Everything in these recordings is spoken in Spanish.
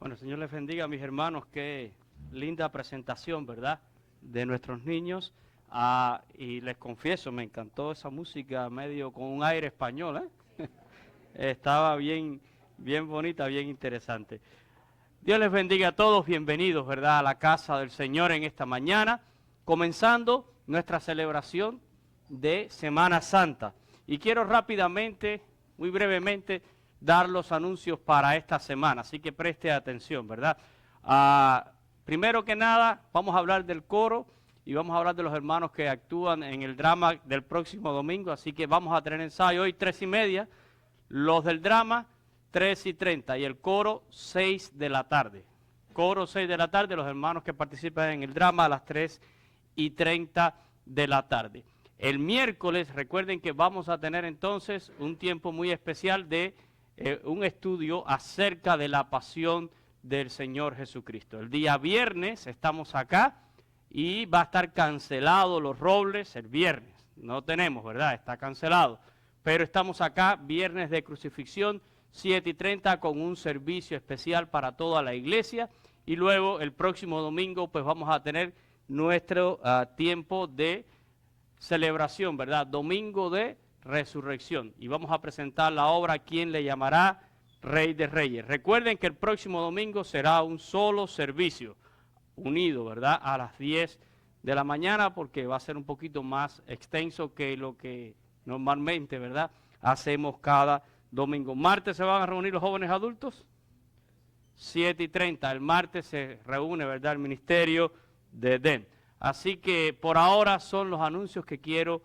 Bueno, Señor les bendiga a mis hermanos, qué linda presentación, ¿verdad?, de nuestros niños. Y les confieso, me encantó esa música medio con un aire español, ¿eh? Estaba bien, bien bonita, bien interesante. Dios les bendiga a todos, bienvenidos, ¿verdad?, a la casa del Señor en esta mañana, comenzando nuestra celebración de Semana Santa. Y quiero rápidamente, muy brevemente, dar los anuncios para esta semana, así que preste atención, ¿verdad? Primero que nada, vamos a hablar del coro y vamos a hablar de los hermanos que actúan en el drama del próximo domingo, así que vamos a tener ensayo hoy 3:30, los del drama 3:30 y el coro 6 de la tarde. Coro 6 de la tarde, los hermanos que participan en el drama a las 3:30 de la tarde. El miércoles, recuerden que vamos a tener entonces un tiempo muy especial de un estudio acerca de la pasión del Señor Jesucristo. El día viernes estamos acá y va a estar cancelado Los Robles el viernes. No tenemos, ¿verdad? Está cancelado. Pero estamos acá, viernes de crucifixión, 7:30, con un servicio especial para toda la iglesia. Y luego el próximo domingo pues vamos a tener nuestro tiempo de celebración, ¿verdad? Domingo de Resurrección. Y vamos a presentar la obra ¿Quién le llamará Rey de Reyes? Recuerden que el próximo domingo será un solo servicio, unido, ¿verdad?, a las 10 de la mañana, porque va a ser un poquito más extenso que lo que normalmente, ¿verdad?, hacemos cada domingo. ¿Martes se van a reunir los jóvenes adultos? 7:30. El martes se reúne, ¿verdad?, el ministerio de Edén. Así que por ahora son los anuncios que quiero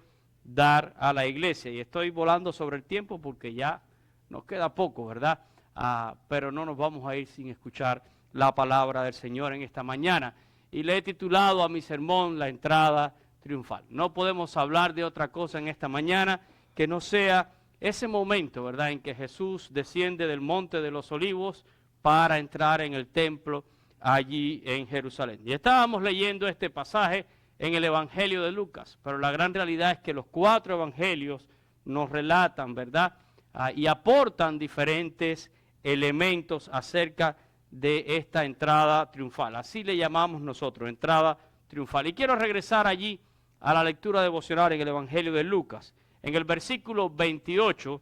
dar a la iglesia. Y estoy volando sobre el tiempo porque ya nos queda poco, ¿verdad? Pero no nos vamos a ir sin escuchar la palabra del Señor en esta mañana. Y le he titulado a mi sermón La entrada triunfal. No podemos hablar de otra cosa en esta mañana que no sea ese momento, ¿verdad?, en que Jesús desciende del Monte de los Olivos para entrar en el templo allí en Jerusalén. Y estábamos leyendo este pasaje en el Evangelio de Lucas, pero la gran realidad es que los 4 evangelios nos relatan, ¿verdad?, y aportan diferentes elementos acerca de esta entrada triunfal. Así le llamamos nosotros, entrada triunfal. Y quiero regresar allí a la lectura devocional en el Evangelio de Lucas. En el versículo 28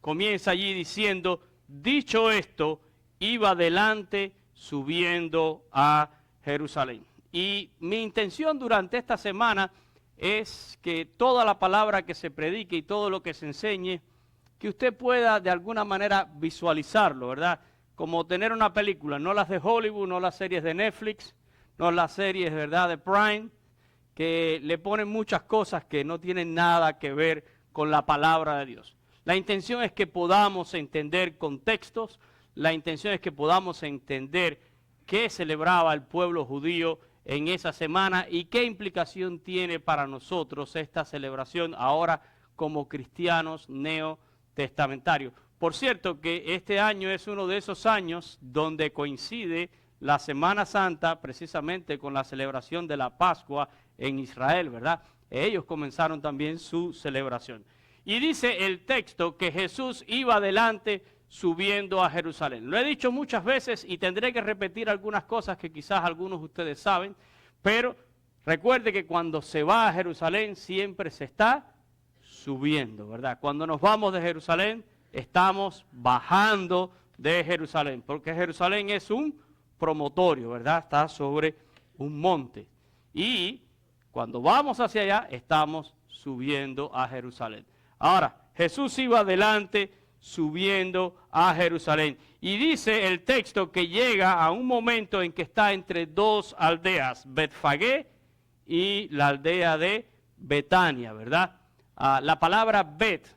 comienza allí diciendo: dicho esto, iba adelante subiendo a Jerusalén. Y mi intención durante esta semana es que toda la palabra que se predique y todo lo que se enseñe, que usted pueda de alguna manera visualizarlo, ¿verdad? Como tener una película, no las de Hollywood, no las series de Netflix, no las series, ¿verdad?, de Prime, que le ponen muchas cosas que no tienen nada que ver con la palabra de Dios. La intención es que podamos entender contextos, la intención es que podamos entender qué celebraba el pueblo judío en esa semana y qué implicación tiene para nosotros esta celebración ahora como cristianos neotestamentarios. Por cierto que este año es uno de esos años donde coincide la Semana Santa precisamente con la celebración de la Pascua en Israel, ¿verdad? Ellos comenzaron también su celebración. Y dice el texto que Jesús iba adelante subiendo a Jerusalén. Lo he dicho muchas veces y tendré que repetir algunas cosas que quizás algunos de ustedes saben, pero recuerde que cuando se va a Jerusalén siempre se está subiendo, ¿verdad? Cuando nos vamos de Jerusalén estamos bajando de Jerusalén, porque Jerusalén es un promontorio, ¿verdad? Está sobre un monte. Y cuando vamos hacia allá estamos subiendo a Jerusalén. Ahora, Jesús iba adelante subiendo a Jerusalén. Y dice el texto que llega a un momento en que está entre 2 aldeas, Betfagé y la aldea de Betania, ¿verdad? La palabra Bet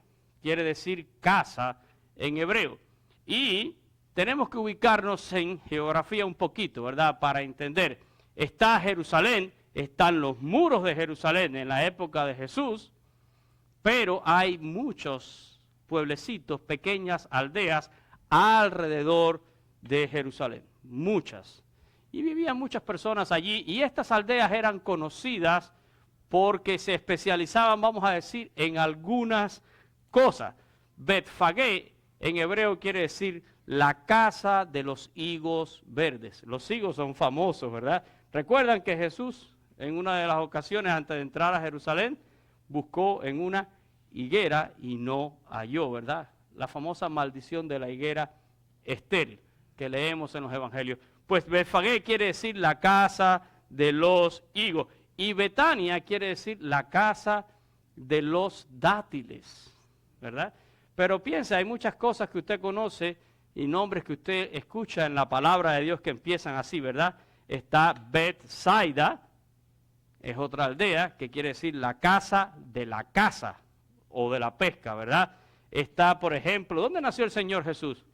quiere decir casa en hebreo. Y tenemos que ubicarnos en geografía un poquito, ¿verdad?, para entender. Está Jerusalén, están los muros de Jerusalén en la época de Jesús, pero hay muchos pueblecitos, pequeñas aldeas alrededor de Jerusalén, muchas. Y vivían muchas personas allí y estas aldeas eran conocidas porque se especializaban, vamos a decir, en algunas cosas. Betfagé en hebreo quiere decir la casa de los higos verdes. Los higos son famosos, ¿verdad? Recuerdan que Jesús, en una de las ocasiones antes de entrar a Jerusalén, buscó en una higuera y no halló, ¿verdad? La famosa maldición de la higuera estéril que leemos en los evangelios. Pues Betfagé quiere decir la casa de los higos y Betania quiere decir la casa de los dátiles, ¿verdad? Pero piensa, hay muchas cosas que usted conoce y nombres que usted escucha en la palabra de Dios que empiezan así, ¿verdad? Está Betsaida, es otra aldea que quiere decir la casa de la caza o de la pesca, ¿verdad? Está, por ejemplo, ¿dónde nació el Señor Jesús?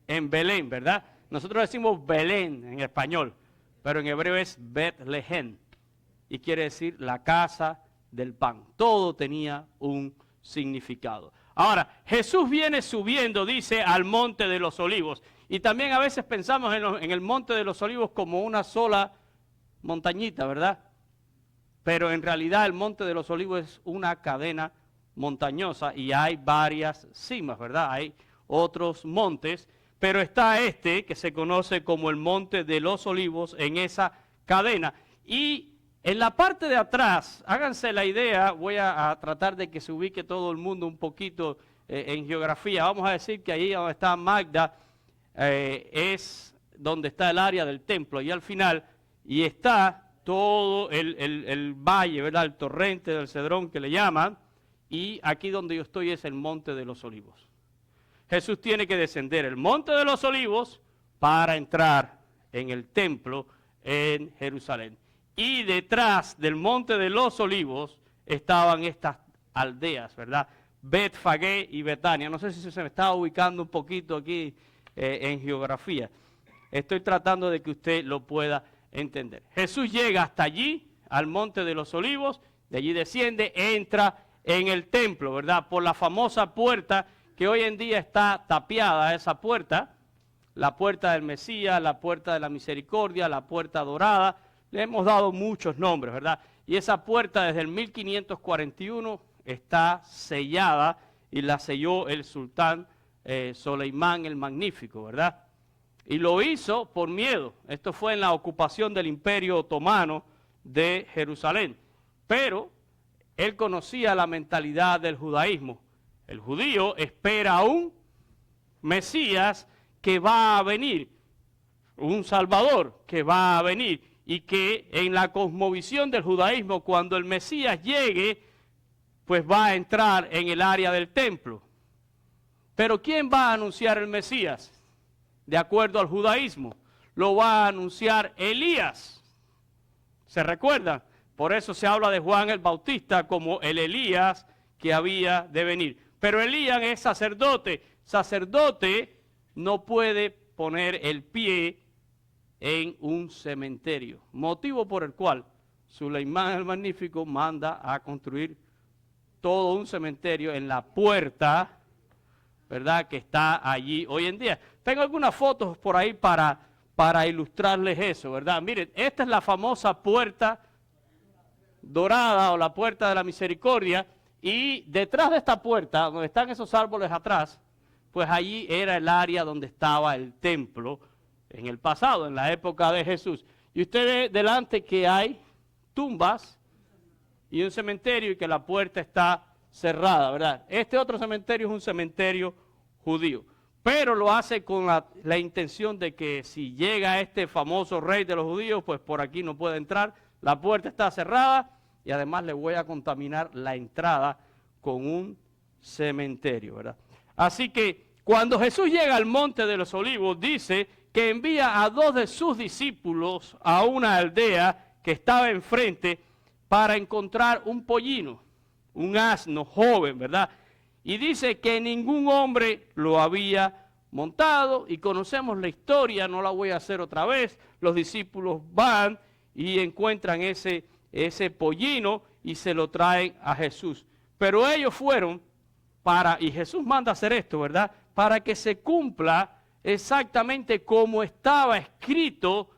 En Belén, ¿verdad? Nosotros decimos Belén en español, pero en hebreo es Betlehem y quiere decir la casa del pan. Todo tenía un significado. Ahora, Jesús viene subiendo, dice, al monte de los olivos. Y también a veces pensamos en el monte de los olivos como una sola montañita, ¿verdad? Pero en realidad el monte de los olivos es una cadena montañosa y hay varias cimas, ¿verdad? Hay otros montes, pero está este que se conoce como el monte de los olivos en esa cadena. Y en la parte de atrás, háganse la idea, voy a tratar de que se ubique todo el mundo un poquito en geografía. Vamos a decir que ahí donde está Magda es donde está el área del templo y al final, y está todo el valle, ¿verdad? El torrente del Cedrón que le llaman, y aquí donde yo estoy es el monte de los olivos. Jesús tiene que descender el monte de los olivos para entrar en el templo en Jerusalén. Y detrás del monte de los olivos estaban estas aldeas, ¿verdad? Betfagé y Betania. No sé si se me está ubicando un poquito aquí en geografía. Estoy tratando de que usted lo pueda entender. Jesús llega hasta allí, al monte de los olivos, de allí desciende, entra en el templo, ¿verdad? Por la famosa puerta que hoy en día está tapiada, esa puerta, la puerta del Mesías, la puerta de la misericordia, la puerta dorada. Le hemos dado muchos nombres, ¿verdad? Y esa puerta desde el 1541 está sellada y la selló el sultán Soleimán el Magnífico, ¿verdad? Y lo hizo por miedo. Esto fue en la ocupación del Imperio Otomano de Jerusalén. Pero él conocía la mentalidad del judaísmo. El judío espera a un Mesías que va a venir, un Salvador que va a venir. Y que en la cosmovisión del judaísmo, cuando el Mesías llegue, pues va a entrar en el área del templo. Pero ¿quién va a anunciar el Mesías? De acuerdo al judaísmo, lo va a anunciar Elías. ¿Se recuerdan? Por eso se habla de Juan el Bautista como el Elías que había de venir. Pero Elías es sacerdote. Sacerdote no puede poner el pie en un cementerio, motivo por el cual Soleimán el Magnífico manda a construir todo un cementerio en la puerta, ¿verdad?, que está allí hoy en día. Tengo algunas fotos por ahí para ilustrarles eso, ¿verdad? Miren, esta es la famosa puerta dorada o la puerta de la misericordia, y detrás de esta puerta, donde están esos árboles atrás, pues allí era el área donde estaba el templo, en el pasado, en la época de Jesús. Y usted ve delante que hay tumbas y un cementerio y que la puerta está cerrada, ¿verdad? Este otro cementerio es un cementerio judío. Pero lo hace con la intención de que si llega este famoso rey de los judíos, pues por aquí no puede entrar. La puerta está cerrada y además le voy a contaminar la entrada con un cementerio, ¿verdad? Así que cuando Jesús llega al monte de los olivos, dice que envía a 2 de sus discípulos a una aldea que estaba enfrente para encontrar un pollino, un asno joven, ¿verdad? Y dice que ningún hombre lo había montado, y conocemos la historia, no la voy a hacer otra vez. Los discípulos van y encuentran ese pollino y se lo traen a Jesús. Pero ellos fueron y Jesús manda hacer esto, ¿verdad? Para que se cumpla exactamente como estaba escrito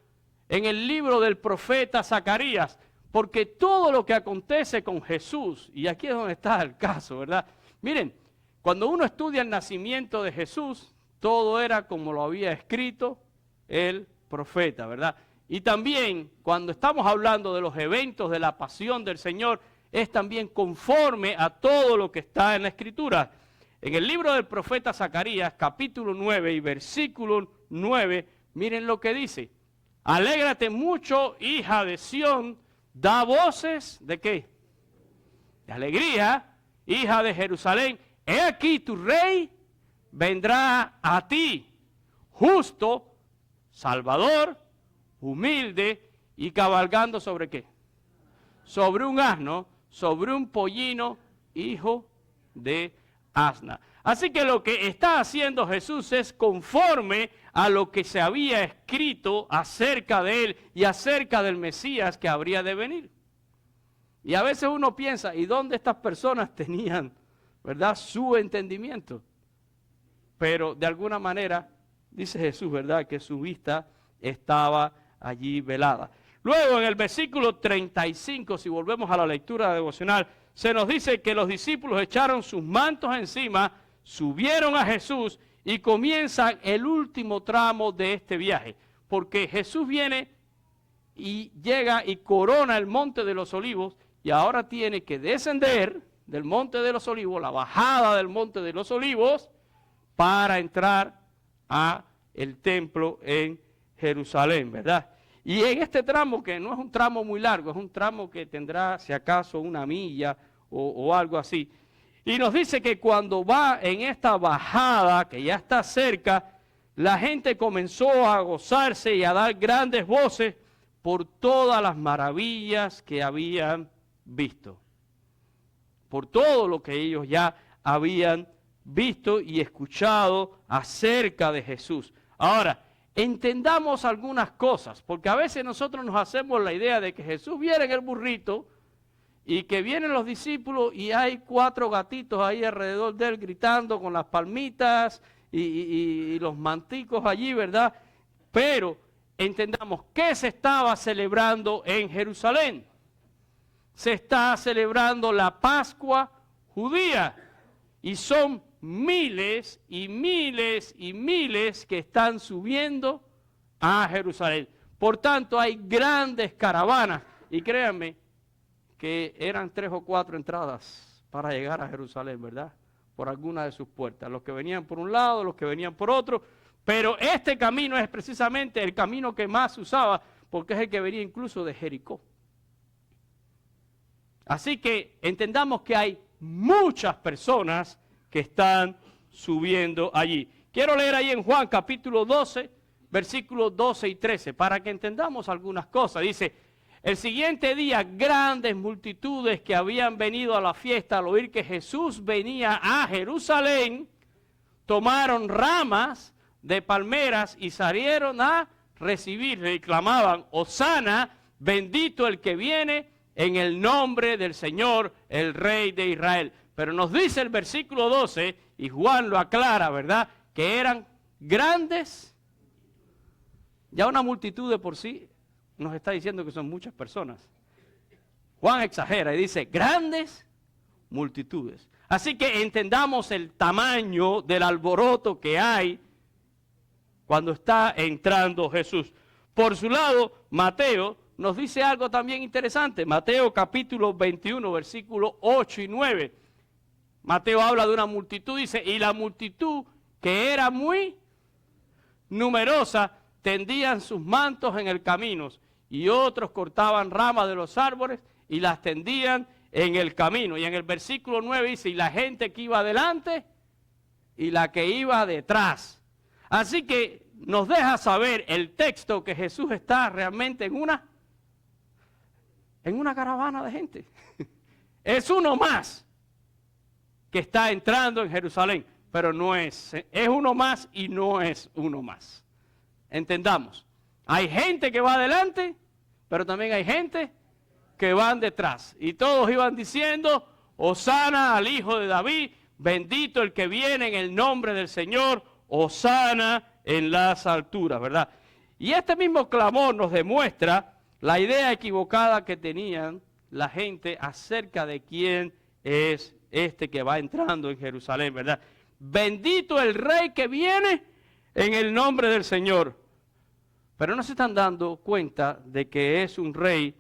en el libro del profeta Zacarías, porque todo lo que acontece con Jesús, y aquí es donde está el caso, ¿verdad? Miren, Cuando uno estudia el nacimiento de Jesús, todo era como lo había escrito el profeta, ¿verdad? Y también cuando estamos hablando de los eventos de la pasión del Señor, es también conforme a todo lo que está en la Escritura. En el libro del profeta Zacarías, capítulo 9 y versículo 9, miren lo que dice. Alégrate mucho, hija de Sión, da voces, ¿de qué? De alegría, hija de Jerusalén. He aquí tu rey vendrá a ti, justo, salvador, humilde y cabalgando ¿sobre qué? Sobre un asno, sobre un pollino, hijo de asna. Así que lo que está haciendo Jesús es conforme a lo que se había escrito acerca de él y acerca del Mesías que habría de venir. Y a veces uno piensa, ¿y dónde estas personas tenían, verdad, su entendimiento? Pero de alguna manera, dice Jesús, ¿verdad?, que su vista estaba allí velada. Luego en el versículo 35, si volvemos a la lectura devocional, se nos dice que los discípulos echaron sus mantos encima, subieron a Jesús y comienzan el último tramo de este viaje. Porque Jesús viene y llega y corona el monte de los olivos y ahora tiene que descender del monte de los olivos, la bajada del monte de los olivos, para entrar a el templo en Jerusalén, ¿verdad? Y en este tramo, que no es un tramo muy largo, es un tramo que tendrá, si acaso, una milla o algo así. Y nos dice que cuando va en esta bajada, que ya está cerca, la gente comenzó a gozarse y a dar grandes voces por todas las maravillas que habían visto. Por todo lo que ellos ya habían visto y escuchado acerca de Jesús. Ahora, entendamos algunas cosas, porque a veces nosotros nos hacemos la idea de que Jesús viene en el burrito y que vienen los discípulos y hay 4 gatitos ahí alrededor de él gritando con las palmitas y los manticos allí, ¿verdad? Pero entendamos, ¿qué se estaba celebrando en Jerusalén? Se está celebrando la Pascua judía y son miles y miles y miles que están subiendo a Jerusalén. Por tanto, hay grandes caravanas. Y créanme que eran 3 o 4 entradas para llegar a Jerusalén, ¿verdad? Por alguna de sus puertas. Los que venían por un lado, los que venían por otro. Pero este camino es precisamente el camino que más se usaba, porque es el que venía incluso de Jericó. Así que entendamos que hay muchas personas que están subiendo allí. Quiero leer ahí en Juan capítulo 12, versículos 12 y 13, para que entendamos algunas cosas. Dice, el siguiente día grandes multitudes que habían venido a la fiesta al oír que Jesús venía a Jerusalén, tomaron ramas de palmeras y salieron a recibirle y clamaban, Hosana, bendito el que viene en el nombre del Señor, el Rey de Israel. Pero nos dice el versículo 12, y Juan lo aclara, ¿verdad?, que eran grandes. Ya una multitud de por sí nos está diciendo que son muchas personas. Juan exagera y dice, grandes multitudes. Así que entendamos el tamaño del alboroto que hay cuando está entrando Jesús. Por su lado, Mateo nos dice algo también interesante. Mateo capítulo 21, versículos 8 y 9. Mateo habla de una multitud, dice, y la multitud que era muy numerosa tendían sus mantos en el camino y otros cortaban ramas de los árboles y las tendían en el camino. Y en el versículo 9 dice, y la gente que iba adelante y la que iba detrás. Así que nos deja saber el texto que Jesús está realmente en una caravana de gente. Es uno más que está entrando en Jerusalén, pero no es uno más y no es uno más. Entendamos, hay gente que va adelante, pero también hay gente que van detrás. Y todos iban diciendo, Hosana al Hijo de David, bendito el que viene en el nombre del Señor, Hosana en las alturas, ¿verdad? Y este mismo clamor nos demuestra la idea equivocada que tenían la gente acerca de quién es este que va entrando en Jerusalén, ¿verdad? Bendito el rey que viene en el nombre del Señor. Pero no se están dando cuenta de que es un rey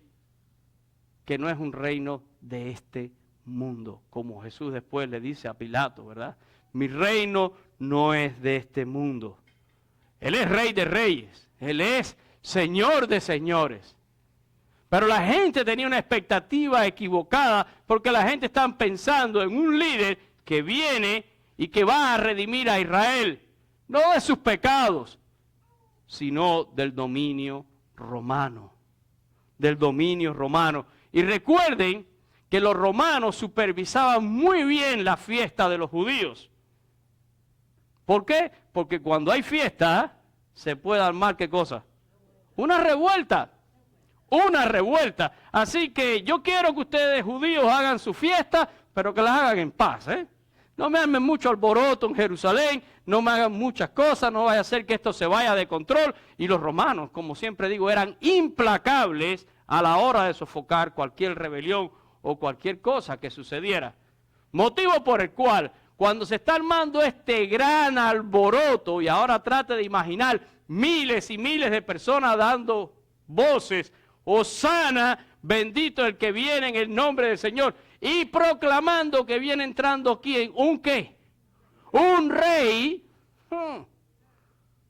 que no es un reino de este mundo, como Jesús después le dice a Pilato, ¿verdad? Mi reino no es de este mundo. Él es rey de reyes, Él es señor de señores. Pero la gente tenía una expectativa equivocada porque la gente estaba pensando en un líder que viene y que va a redimir a Israel, no de sus pecados, sino del dominio romano. Del dominio romano. Y recuerden que los romanos supervisaban muy bien la fiesta de los judíos. ¿Por qué? Porque cuando hay fiesta, se puede armar, ¿qué cosa? Una revuelta. Una revuelta. Así que yo quiero que ustedes judíos hagan su fiesta, pero que las hagan en paz, ¿eh? No me armen mucho alboroto en Jerusalén, no me hagan muchas cosas, no vaya a ser que esto se vaya de control. Y los romanos, como siempre digo, eran implacables a la hora de sofocar cualquier rebelión o cualquier cosa que sucediera. Motivo por el cual, cuando se está armando este gran alboroto, y ahora trate de imaginar miles y miles de personas dando voces, Hosana, bendito el que viene en el nombre del Señor, y proclamando que viene entrando aquí en un ¿qué? Un rey.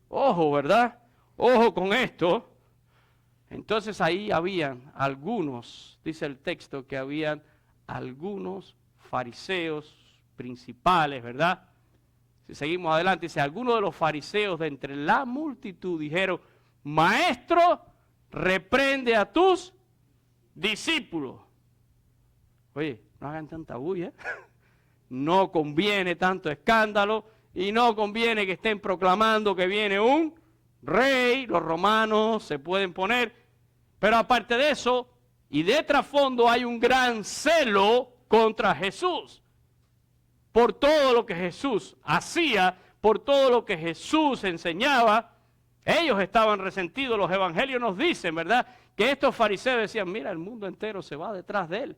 Ojo, ¿verdad? Ojo con esto. Entonces ahí habían algunos, dice el texto, que habían algunos fariseos principales, ¿verdad? Si seguimos adelante, dice, algunos de los fariseos de entre la multitud dijeron, Maestro, reprende a tus discípulos. Oye, no hagan tanta bulla, no conviene tanto escándalo y no conviene que estén proclamando que viene un rey, los romanos se pueden poner, pero aparte de eso, y de trasfondo hay un gran celo contra Jesús, por todo lo que Jesús hacía, por todo lo que Jesús enseñaba. Ellos estaban resentidos, los evangelios nos dicen, ¿verdad?, que estos fariseos decían, mira, el mundo entero se va detrás de él.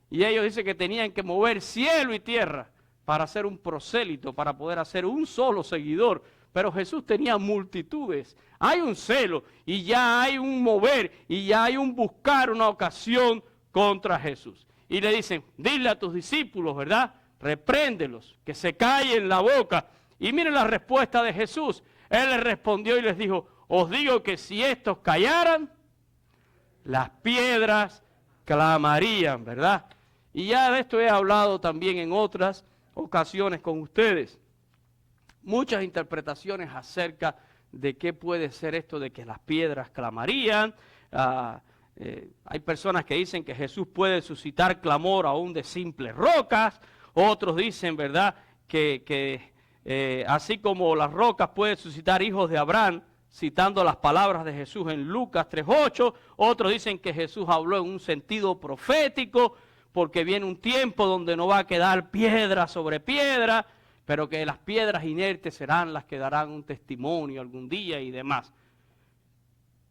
Y ellos dicen que tenían que mover cielo y tierra para hacer un prosélito, para poder hacer un solo seguidor. Pero Jesús tenía multitudes. Hay un celo y ya hay un mover y ya hay un buscar una ocasión contra Jesús. Y le dicen, dile a tus discípulos, ¿verdad?, repréndelos, que se callen la boca. Y miren la respuesta de Jesús. Él les respondió y les dijo, os digo que si estos callaran, las piedras clamarían, ¿verdad? Y ya de esto he hablado también en otras ocasiones con ustedes. Muchas interpretaciones acerca de qué puede ser esto de que las piedras clamarían. Hay personas que dicen que Jesús puede suscitar clamor aún de simples rocas. Otros dicen, ¿verdad?, que así como las rocas pueden suscitar hijos de Abraham, citando las palabras de Jesús en Lucas 3:8. Otros dicen que Jesús habló en un sentido profético, porque viene un tiempo donde no va a quedar piedra sobre piedra, pero que las piedras inertes serán las que darán un testimonio algún día y demás.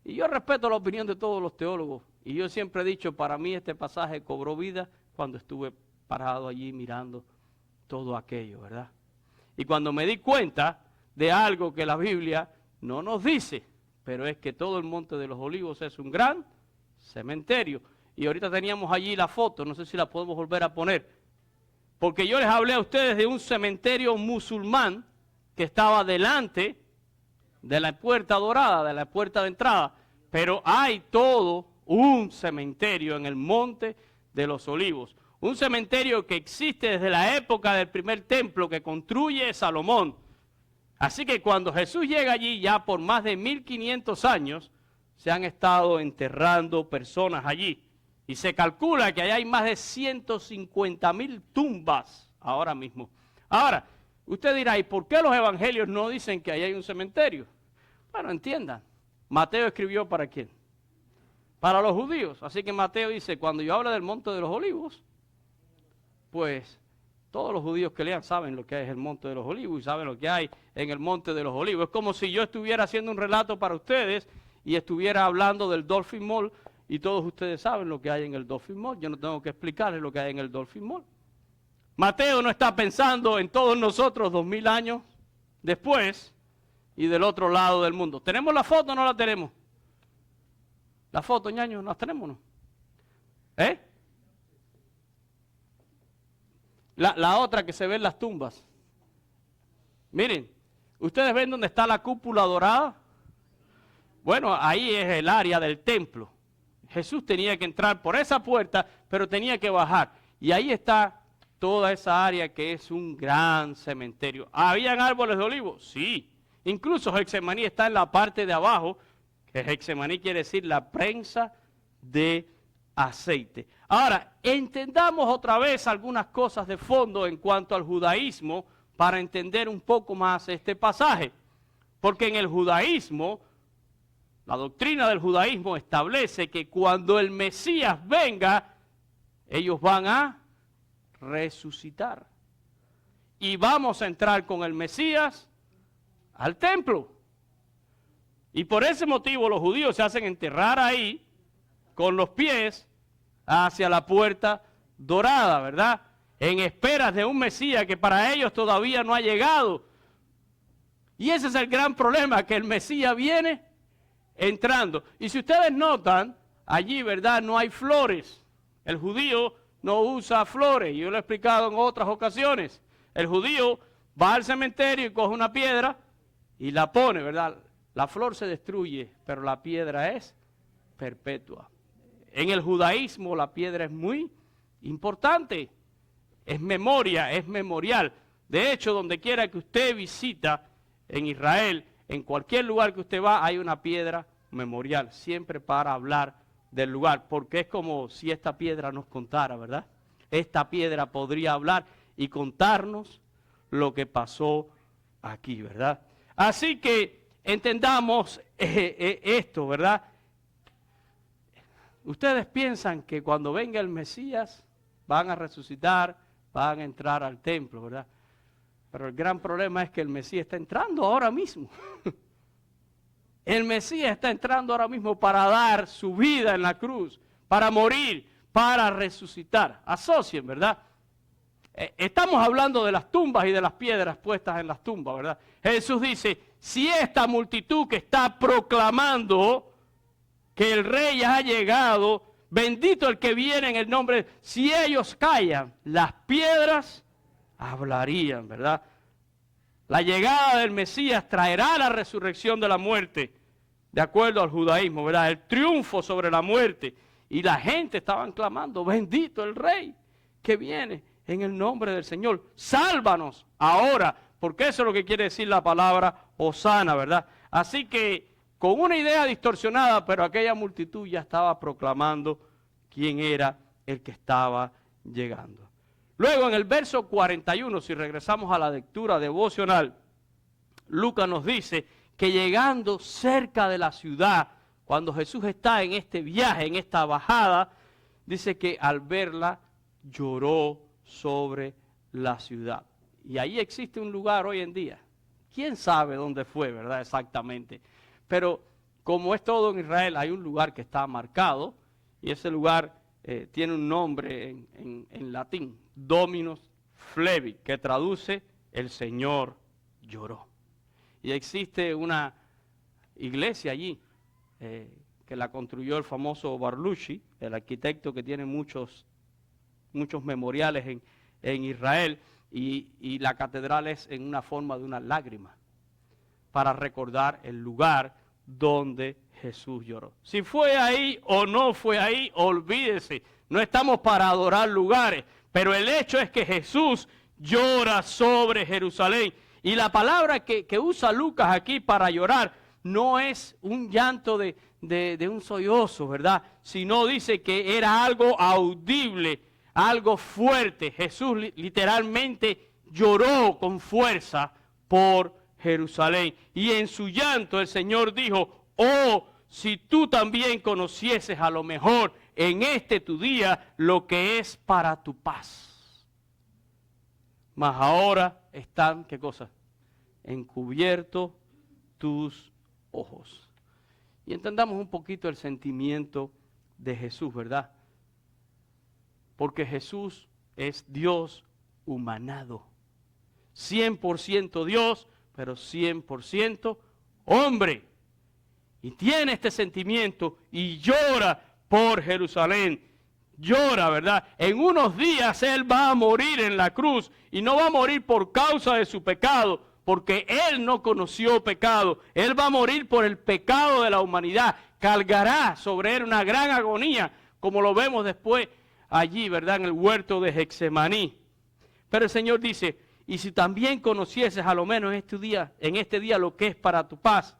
Y yo respeto la opinión de todos los teólogos, y yo siempre he dicho, para mí este pasaje cobró vida cuando estuve parado allí mirando todo aquello, ¿verdad? Y cuando me di cuenta de algo que la Biblia no nos dice, pero es que todo el Monte de los Olivos es un gran cementerio. Y ahorita teníamos allí la foto, no sé si la podemos volver a poner, porque yo les hablé a ustedes de un cementerio musulmán que estaba delante de la puerta dorada, de la puerta de entrada, pero hay todo un cementerio en el Monte de los Olivos. Un cementerio que existe desde la época del primer templo que construye Salomón. Así que cuando Jesús llega allí, ya por más de 1500 años, se han estado enterrando personas allí. Y se calcula que allá hay más de 150,000 tumbas ahora mismo. Ahora, usted dirá, ¿y por qué los evangelios no dicen que allá hay un cementerio? Bueno, entiendan, Mateo escribió ¿para quién? Para los judíos. Así que Mateo dice, cuando yo hablo del Monte de los Olivos, pues todos los judíos que lean saben lo que es el Monte de los Olivos y saben lo que hay en el Monte de los Olivos. Es como si yo estuviera haciendo un relato para ustedes y estuviera hablando del Dolphin Mall y todos ustedes saben lo que hay en el Dolphin Mall. Yo no tengo que explicarles lo que hay en el Dolphin Mall. Mateo no está pensando en todos nosotros 2000 años después y del otro lado del mundo. ¿Tenemos la foto o no la tenemos? La foto, ñaño, ¿la tenemos o no? ¿Eh? La otra que se ve en las tumbas. Miren, ¿ustedes ven dónde está la cúpula dorada? Bueno, ahí es el área del templo. Jesús tenía que entrar por esa puerta, pero tenía que bajar. Y ahí está toda esa área que es un gran cementerio. ¿Habían árboles de olivo? Sí. Incluso Getsemaní está en la parte de abajo, que Getsemaní quiere decir la prensa de aceite. Ahora, entendamos otra vez algunas cosas de fondo en cuanto al judaísmo para entender un poco más este pasaje. Porque en el judaísmo, la doctrina del judaísmo establece que cuando el Mesías venga, ellos van a resucitar. Y vamos a entrar con el Mesías al templo. Y por ese motivo los judíos se hacen enterrar ahí con los pies hacia la puerta dorada, ¿verdad? En esperas de un Mesías que para ellos todavía no ha llegado. Y ese es el gran problema, que el Mesías viene entrando. Y si ustedes notan, allí, ¿verdad? No hay flores. El judío no usa flores. Yo lo he explicado en otras ocasiones. El judío va al cementerio y coge una piedra y la pone, ¿verdad? La flor se destruye, pero la piedra es perpetua. En el judaísmo la piedra es muy importante. Es memoria, es memorial. De hecho, donde quiera que usted visita en Israel, en cualquier lugar que usted va, hay una piedra memorial, siempre para hablar del lugar, porque es como si esta piedra nos contara, ¿verdad? Esta piedra podría hablar y contarnos lo que pasó aquí, ¿verdad? Así que entendamos esto, ¿verdad? Ustedes piensan que cuando venga el Mesías van a resucitar, van a entrar al templo, ¿verdad? Pero el gran problema es que el Mesías está entrando ahora mismo. El Mesías está entrando ahora mismo para dar su vida en la cruz, para morir, para resucitar. Asocien, ¿verdad? Estamos hablando de las tumbas y de las piedras puestas en las tumbas, ¿verdad? Jesús dice, si esta multitud que está proclamando que el rey ha llegado, bendito el que viene en el nombre, si ellos callan, las piedras hablarían, ¿verdad? La llegada del Mesías traerá la resurrección de la muerte, de acuerdo al judaísmo, ¿verdad? El triunfo sobre la muerte. Y la gente estaban clamando, bendito el rey que viene en el nombre del Señor. Sálvanos ahora, porque eso es lo que quiere decir la palabra Hosana, ¿verdad? Así que con una idea distorsionada, pero aquella multitud ya estaba proclamando quién era el que estaba llegando. Luego en el verso 41, si regresamos a la lectura devocional, Lucas nos dice que llegando cerca de la ciudad, cuando Jesús está en este viaje, en esta bajada, dice que al verla lloró sobre la ciudad. Y ahí existe un lugar hoy en día. ¿Quién sabe dónde fue, verdad? Exactamente. Pero como es todo en Israel, hay un lugar que está marcado y ese lugar tiene un nombre en latín, Dominus Flevit, que traduce el Señor lloró. Y existe una iglesia allí que la construyó el famoso Barlucci, el arquitecto que tiene muchos memoriales en Israel, y la catedral es en una forma de una lágrima para recordar el lugar donde Jesús lloró. Si fue ahí o no fue ahí, olvídese. No estamos para adorar lugares, pero el hecho es que Jesús llora sobre Jerusalén. Y la palabra que usa Lucas aquí para llorar no es un llanto de un sollozo, ¿verdad? Sino dice que era algo audible, algo fuerte. Jesús literalmente lloró con fuerza por Jerusalén. Y en su llanto el Señor dijo, oh, si tú también conocieses a lo mejor en este tu día lo que es para tu paz. Mas ahora están, ¿qué cosa? Encubiertos tus ojos. Y entendamos un poquito el sentimiento de Jesús, ¿verdad? Porque Jesús es Dios deshumanado. 100% Dios, pero 100% hombre. Y tiene este sentimiento y llora por Jerusalén. Llora, ¿verdad? En unos días Él va a morir en la cruz y no va a morir por causa de su pecado, porque Él no conoció pecado. Él va a morir por el pecado de la humanidad. Cargará sobre Él una gran agonía, como lo vemos después allí, ¿verdad? En el huerto de Getsemaní. Pero el Señor dice, y si también conocieses a lo menos en este día lo que es para tu paz,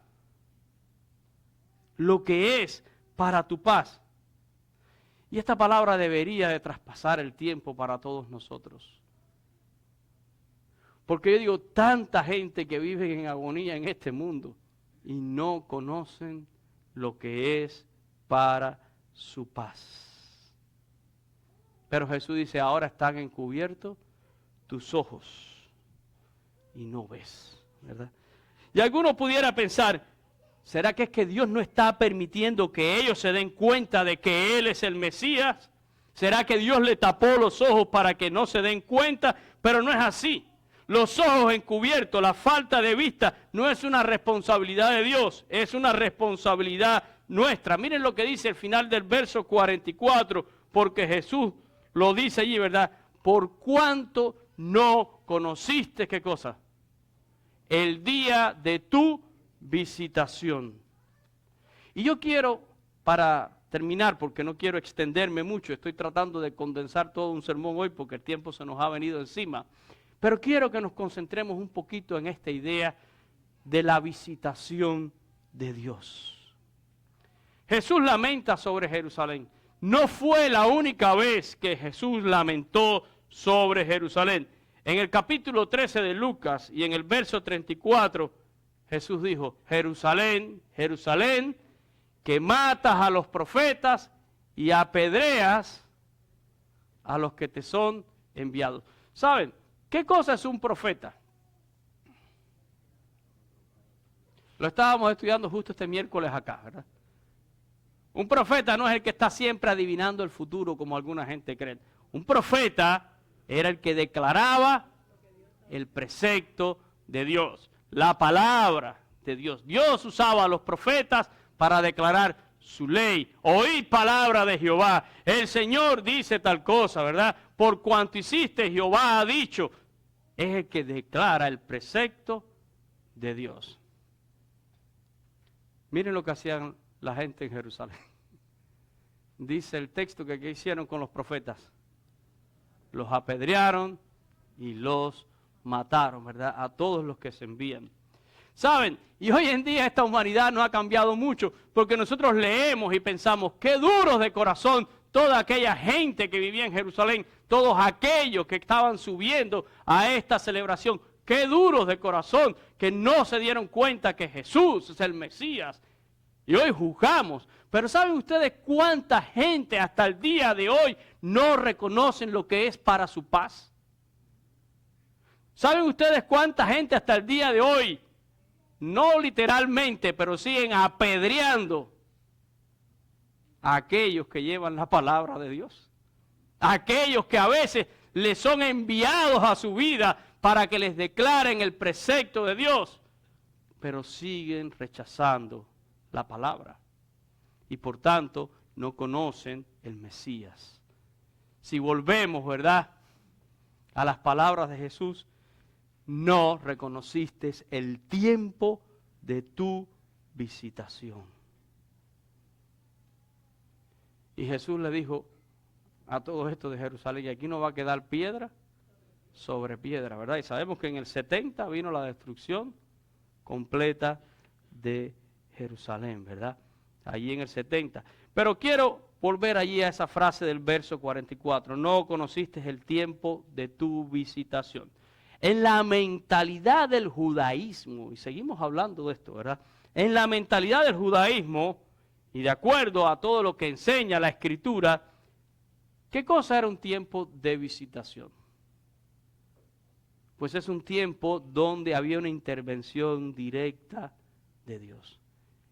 lo que es para tu paz. Y esta palabra debería de traspasar el tiempo para todos nosotros. Porque yo digo, tanta gente que vive en agonía en este mundo y no conocen lo que es para su paz. Pero Jesús dice, ahora están encubiertos tus ojos y no ves, ¿verdad? Y alguno pudiera pensar, ¿será que es que Dios no está permitiendo que ellos se den cuenta de que Él es el Mesías? ¿Será que Dios le tapó los ojos para que no se den cuenta? Pero no es así. Los ojos encubiertos, la falta de vista, no es una responsabilidad de Dios, es una responsabilidad nuestra. Miren lo que dice el final del verso 44, porque Jesús lo dice allí, ¿verdad? Por cuanto no conociste, ¿qué cosa? El día de tu visitación. Y yo quiero, para terminar, porque no quiero extenderme mucho, estoy tratando de condensar todo un sermón hoy porque el tiempo se nos ha venido encima, pero quiero que nos concentremos un poquito en esta idea de la visitación de Dios. Jesús lamenta sobre Jerusalén. No fue la única vez que Jesús lamentó sobre Jerusalén. En el capítulo 13 de Lucas y en el verso 34, Jesús dijo, Jerusalén, Jerusalén, que matas a los profetas y apedreas a los que te son enviados. ¿Saben qué cosa es un profeta? Lo estábamos estudiando justo este miércoles acá, ¿verdad? Un profeta no es el que está siempre adivinando el futuro como alguna gente cree. Un profeta era el que declaraba el precepto de Dios, la palabra de Dios. Dios usaba a los profetas para declarar su ley. Oí palabra de Jehová. El Señor dice tal cosa, ¿verdad? Por cuanto hiciste, Jehová ha dicho. Es el que declara el precepto de Dios. Miren lo que hacían la gente en Jerusalén. Dice el texto que ¿qué hicieron con los profetas? Los apedrearon y los mataron, ¿verdad? A todos los que se envían. ¿Saben? Y hoy en día esta humanidad no ha cambiado mucho, porque nosotros leemos y pensamos, qué duros de corazón toda aquella gente que vivía en Jerusalén, todos aquellos que estaban subiendo a esta celebración, qué duros de corazón que no se dieron cuenta que Jesús es el Mesías. Y hoy juzgamos. Pero ¿saben ustedes cuánta gente hasta el día de hoy no reconocen lo que es para su paz? ¿Saben ustedes cuánta gente hasta el día de hoy, no literalmente, pero siguen apedreando a aquellos que llevan la palabra de Dios? A aquellos que a veces les son enviados a su vida para que les declaren el precepto de Dios, pero siguen rechazando la palabra. Y por tanto no conocen el Mesías. Si volvemos, ¿verdad?, a las palabras de Jesús, no reconociste el tiempo de tu visitación. Y Jesús le dijo a todo esto de Jerusalén, y aquí no va a quedar piedra sobre piedra, ¿verdad? Y sabemos que en el 70 vino la destrucción completa de Jerusalén, ¿verdad? Allí en el 70. Pero quiero volver allí a esa frase del verso 44. No conociste el tiempo de tu visitación. En la mentalidad del judaísmo, y seguimos hablando de esto, ¿verdad? En la mentalidad del judaísmo, y de acuerdo a todo lo que enseña la Escritura, ¿qué cosa era un tiempo de visitación? Pues es un tiempo donde había una intervención directa de Dios.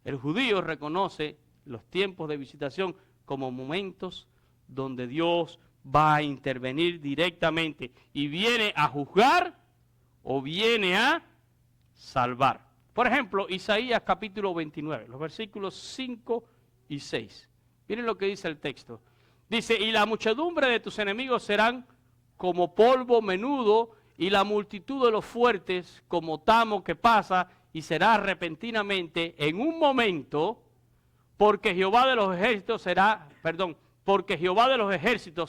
El judío reconoce los tiempos de visitación como momentos donde Dios va a intervenir directamente y viene a juzgar o viene a salvar. Por ejemplo, Isaías capítulo 29, los versículos 5 y 6. Miren lo que dice el texto. Dice, y la muchedumbre de tus enemigos serán como polvo menudo, y la multitud de los fuertes como tamo que pasa, y será repentinamente en un momento, porque Jehová de los ejércitos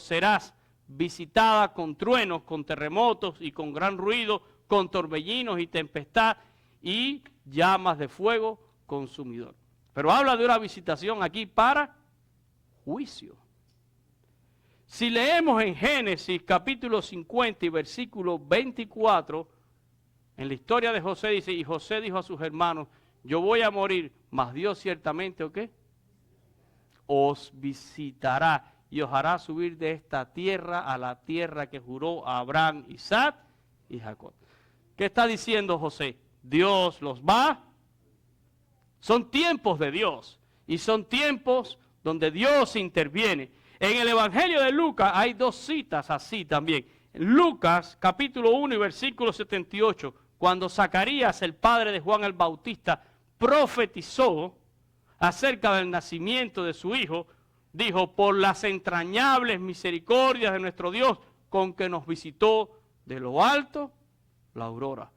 serás visitada con truenos, con terremotos y con gran ruido, con torbellinos y tempestad y llamas de fuego consumidor. Pero habla de una visitación aquí para juicio. Si leemos en Génesis capítulo 50 y versículo 24, en la historia de José dice, y José dijo a sus hermanos, yo voy a morir, mas Dios ciertamente, ¿o qué? Os visitará y os hará subir de esta tierra a la tierra que juró a Abraham, Isaac y Jacob. ¿Qué está diciendo José? Dios los va. Son tiempos de Dios y son tiempos donde Dios interviene. En el Evangelio de Lucas hay dos citas así también. Lucas capítulo 1 y versículo 78, cuando Zacarías, el padre de Juan el Bautista, profetizó acerca del nacimiento de su hijo, dijo, por las entrañables misericordias de nuestro Dios, con que nos visitó de lo alto la aurora,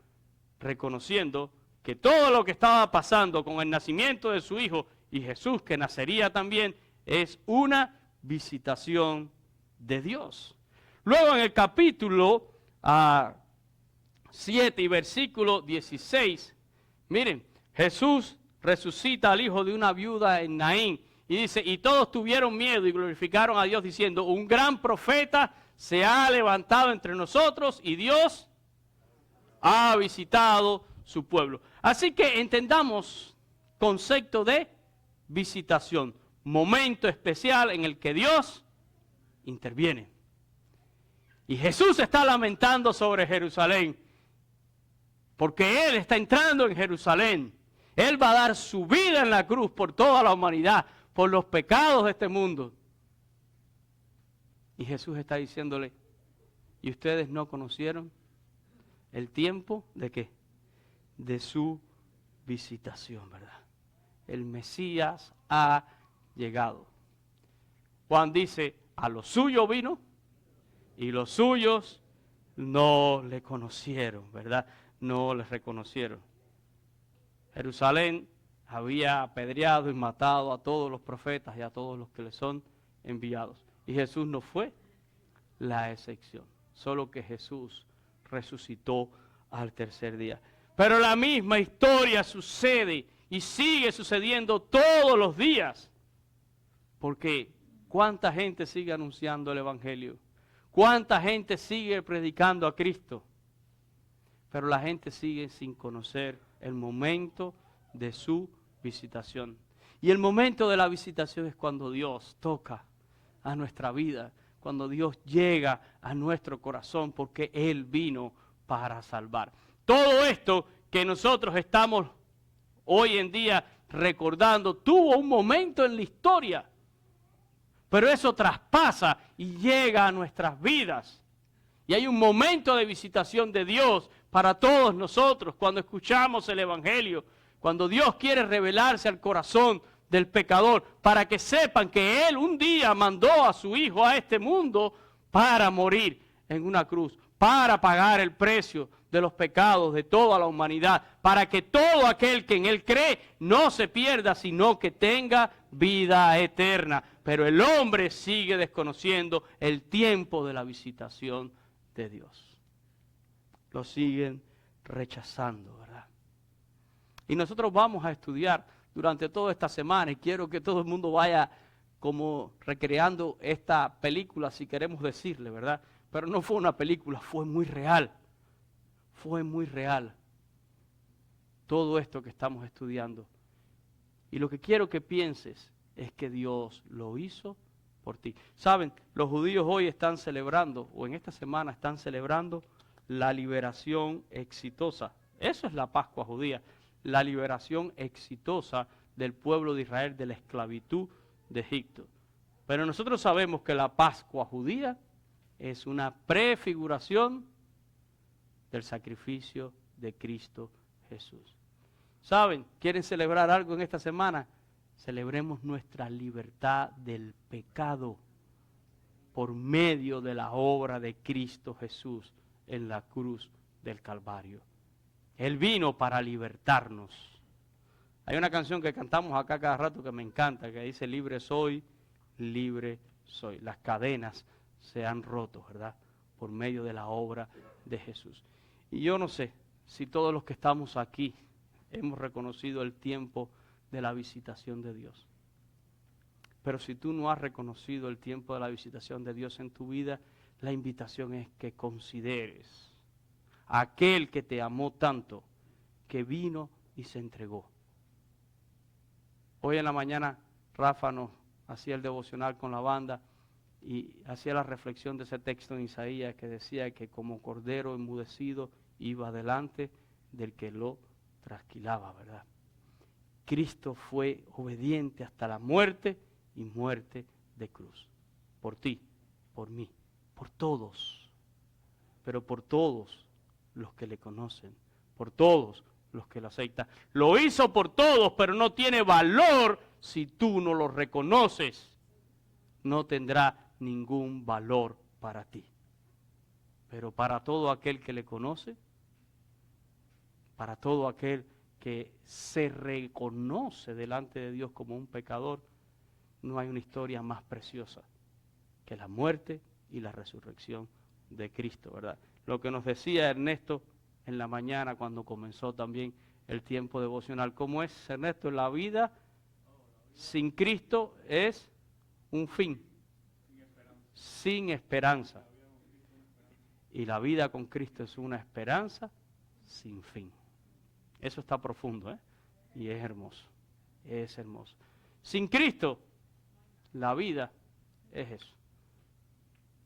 reconociendo que todo lo que estaba pasando con el nacimiento de su hijo y Jesús, que nacería también, es una visitación de Dios. Luego en el capítulo 7 y versículo 16, miren, Jesús resucita al hijo de una viuda en Naín y dice, y todos tuvieron miedo y glorificaron a Dios diciendo, un gran profeta se ha levantado entre nosotros y Dios ha visitado su pueblo. Así que entendamos concepto de visitación, momento especial en el que Dios interviene. Y Jesús está lamentando sobre Jerusalén, porque Él está entrando en Jerusalén. Él va a dar su vida en la cruz por toda la humanidad, por los pecados de este mundo. Y Jesús está diciéndole, ¿y ustedes no conocieron el tiempo de qué? De su visitación, ¿verdad? El Mesías ha llegado. Juan dice, a lo suyo vino y los suyos no le conocieron, ¿verdad? No les reconocieron. Jerusalén había apedreado y matado a todos los profetas y a todos los que le son enviados. Y Jesús no fue la excepción, solo que Jesús resucitó al tercer día. Pero la misma historia sucede y sigue sucediendo todos los días. Porque ¿cuánta gente sigue anunciando el Evangelio? ¿Cuánta gente sigue predicando a Cristo? Pero la gente sigue sin conocer el momento de su visitación. Y el momento de la visitación es cuando Dios toca a nuestra vida, cuando Dios llega a nuestro corazón, porque Él vino para salvar. Todo esto que nosotros estamos hoy en día recordando, tuvo un momento en la historia, pero eso traspasa y llega a nuestras vidas. Y hay un momento de visitación de Dios para todos nosotros cuando escuchamos el Evangelio, cuando Dios quiere revelarse al corazón del pecador, para que sepan que Él un día mandó a su Hijo a este mundo para morir en una cruz, para pagar el precio de los pecados de toda la humanidad, para que todo aquel que en Él cree no se pierda, sino que tenga vida eterna. Pero el hombre sigue desconociendo el tiempo de la visitación de Dios. Lo siguen rechazando, ¿verdad? Y nosotros vamos a estudiar durante toda esta semana, y quiero que todo el mundo vaya como recreando esta película, si queremos decirle, ¿verdad? Pero no fue una película, fue muy real. Fue muy real todo esto que estamos estudiando. Y lo que quiero que pienses es que Dios lo hizo por ti. Saben, los judíos hoy están celebrando, o en esta semana están celebrando, la liberación exitosa. Eso es la Pascua judía, la liberación exitosa del pueblo de Israel de la esclavitud de Egipto. Pero nosotros sabemos que la Pascua judía es una prefiguración del sacrificio de Cristo Jesús. ¿Saben? ¿Quieren celebrar algo en esta semana? Celebremos nuestra libertad del pecado por medio de la obra de Cristo Jesús en la cruz del Calvario. Él vino para libertarnos. Hay una canción que cantamos acá cada rato que me encanta, que dice: libre soy, libre soy. Las cadenas se han roto, ¿verdad? Por medio de la obra de Jesús. Y yo no sé si todos los que estamos aquí hemos reconocido el tiempo de la visitación de Dios. Pero si tú no has reconocido el tiempo de la visitación de Dios en tu vida, la invitación es que consideres a aquel que te amó tanto, que vino y se entregó. Hoy en la mañana Rafa nos hacía el devocional con la banda y hacía la reflexión de ese texto en Isaías que decía que como cordero enmudecido iba delante del que lo trasquilaba, ¿verdad? Cristo fue obediente hasta la muerte y muerte de cruz. Por ti, por mí, por todos. Pero por todos los que le conocen, por todos los que lo aceptan. Lo hizo por todos, pero no tiene valor si tú no lo reconoces. No tendrá ningún valor para ti. Pero para todo aquel que le conoce, para todo aquel que se reconoce delante de Dios como un pecador, no hay una historia más preciosa que la muerte y la resurrección de Cristo, ¿verdad? Lo que nos decía Ernesto en la mañana cuando comenzó también el tiempo devocional. ¿Cómo es, Ernesto? La vida sin Cristo es un fin, sin esperanza. Y la vida con Cristo es una esperanza sin fin. Eso está profundo, ¿eh? Y es hermoso, es hermoso. Sin Cristo, la vida es eso.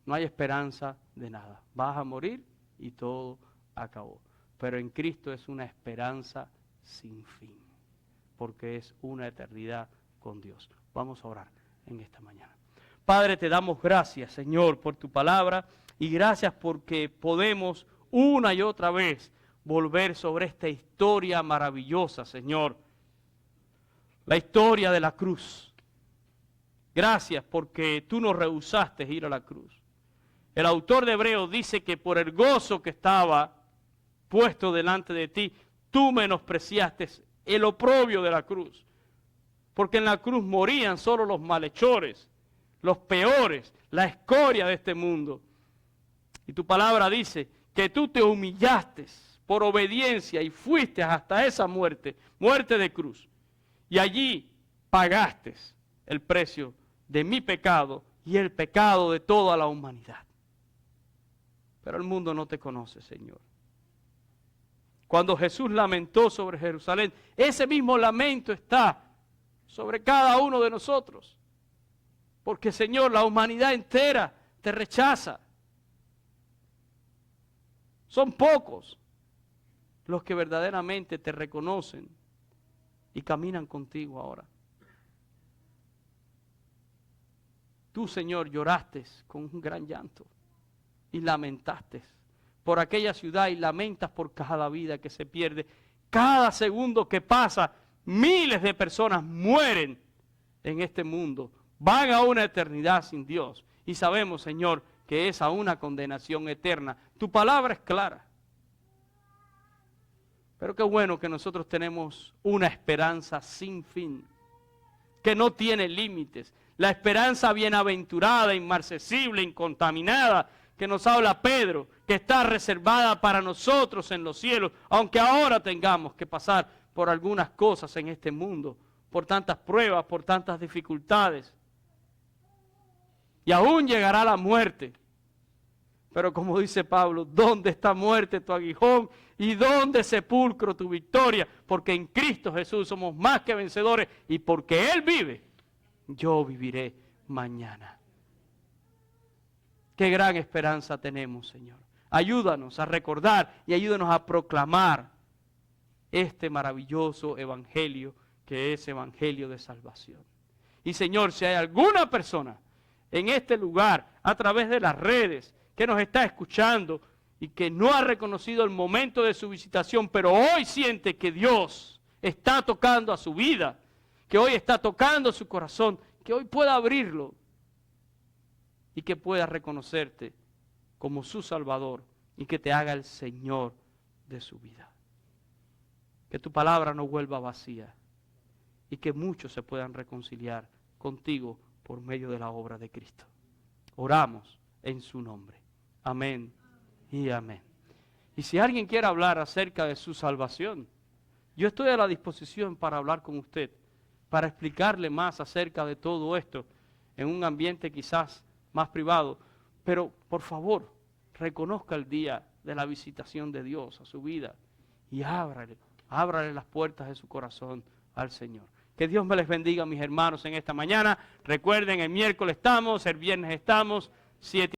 No hay esperanza de nada. Vas a morir y todo acabó. Pero en Cristo es una esperanza sin fin, porque es una eternidad con Dios. Vamos a orar en esta mañana. Padre, te damos gracias, Señor, por tu palabra y gracias porque podemos una y otra vez volver sobre esta historia maravillosa, Señor. La historia de la cruz. Gracias porque tú nos rehusaste ir a la cruz. El autor de Hebreos dice que por el gozo que estaba puesto delante de ti, tú menospreciaste el oprobio de la cruz. Porque en la cruz morían solo los malhechores, los peores, la escoria de este mundo. Y tu palabra dice que tú te humillaste por obediencia y fuiste hasta esa muerte, muerte de cruz. Y allí pagaste el precio de mi pecado y el pecado de toda la humanidad. Pero el mundo no te conoce, Señor. Cuando Jesús lamentó sobre Jerusalén, ese mismo lamento está sobre cada uno de nosotros. Porque, Señor, la humanidad entera te rechaza. Son pocos los que verdaderamente te reconocen y caminan contigo ahora. Tú, Señor, lloraste con un gran llanto y lamentaste por aquella ciudad y lamentas por cada vida que se pierde. Cada segundo que pasa, miles de personas mueren en este mundo. Van a una eternidad sin Dios. Y sabemos, Señor, que es a una condenación eterna. Tu palabra es clara. Pero qué bueno que nosotros tenemos una esperanza sin fin, que no tiene límites. La esperanza bienaventurada, inmarcesible, incontaminada, que nos habla Pedro, que está reservada para nosotros en los cielos, aunque ahora tengamos que pasar por algunas cosas en este mundo, por tantas pruebas, por tantas dificultades. Y aún llegará la muerte. Pero como dice Pablo, ¿dónde está muerte tu aguijón? ¿Y dónde sepulcro tu victoria? Porque en Cristo Jesús somos más que vencedores y porque Él vive, yo viviré mañana. Qué gran esperanza tenemos, Señor. Ayúdanos a recordar y ayúdanos a proclamar este maravilloso evangelio que es evangelio de salvación. Y Señor, si hay alguna persona en este lugar, a través de las redes, que nos está escuchando y que no ha reconocido el momento de su visitación, pero hoy siente que Dios está tocando a su vida, que hoy está tocando su corazón, que hoy pueda abrirlo y que pueda reconocerte como su Salvador y que te haga el Señor de su vida. Que tu palabra no vuelva vacía y que muchos se puedan reconciliar contigo por medio de la obra de Cristo. Oramos en su nombre. Amén y amén. Y si alguien quiere hablar acerca de su salvación, yo estoy a la disposición para hablar con usted, para explicarle más acerca de todo esto en un ambiente quizás más privado. Pero por favor, reconozca el día de la visitación de Dios a su vida y ábrale las puertas de su corazón al Señor. Que Dios me les bendiga, mis hermanos, en esta mañana. Recuerden, el miércoles estamos, el viernes estamos, 7